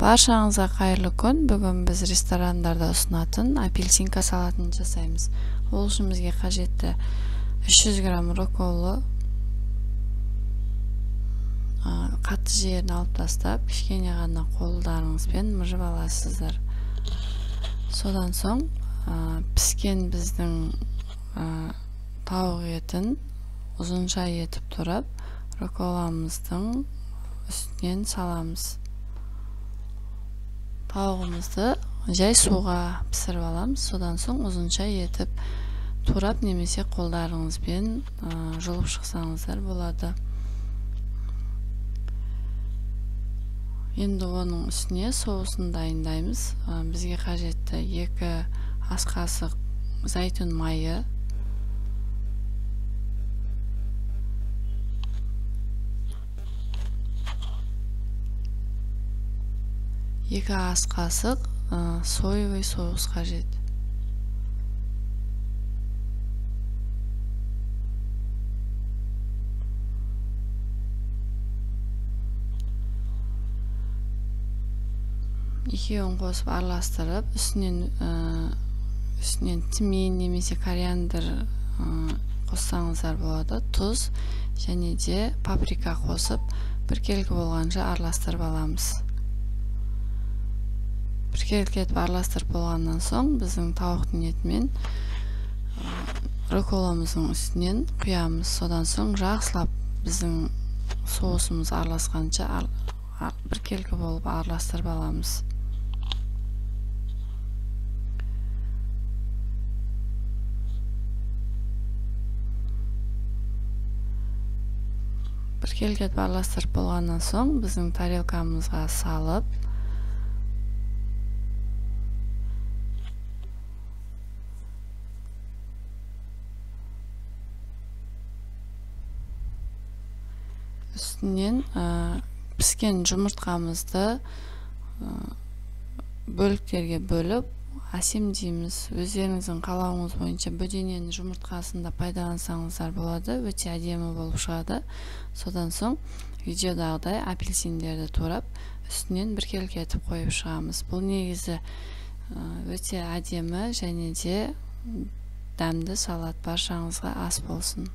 Баршаңызға қайырлы күн. Бүгін біз ресторандарда ұсынатын апельсинка салатын жасаймыз. Ол үшін бізге қажетті 300 грамм рукколы қатты жерін алып тастап, кішкене ғана қолдарыңызбен мыжып аласыздар. Содан соң піскен біздің тауық етін ұзынша етіп тұрып, рукколамыздың үстінен саламыз. Тауығымызды жай суға пісіріп аламыз. Содан соң ұзынша етіп турап немесе қолдарыңызбен жұлып шықсаңыздар болады. Енді оның үстіне соусын дайындаймыз. Бізге қажетті 2 ас қасық зәйтүн майы, 2 ас қасық соевый соус қажет. Екеуін қосып араластырып, үстінен тимин немесе кориандр қоссаңыздар болады. Тұз және де паприка қосып, біркелкі болғанша араластырып аламыз. Біркелкі етіп араластырып болғаннан соң, біздің тауықтың етімен рукколамыздың үстінен құямыз. Содан соң жақсылап біздің соусымыз араласқанша біркелкі болып араластырып аламыз. Біркелкі етіп араластырып болғаннан соң, біздің тарелкамызға салып, үстінен піскен жұмыртқамызды бөліктерге бөліп әсемдейміз. Өздеріңіздің қалауыңыз бойынша бөдененің жұмыртқасында пайдалансаңыздар болады, өте әдемі болып шығады. Содан соң видеодағыдай апельсиндерді турап, үстінен біркелкі етіп қойып шығамыз. Бұл негізі өте әдемі және де дәмді салат. Баршаңызға ас болсын.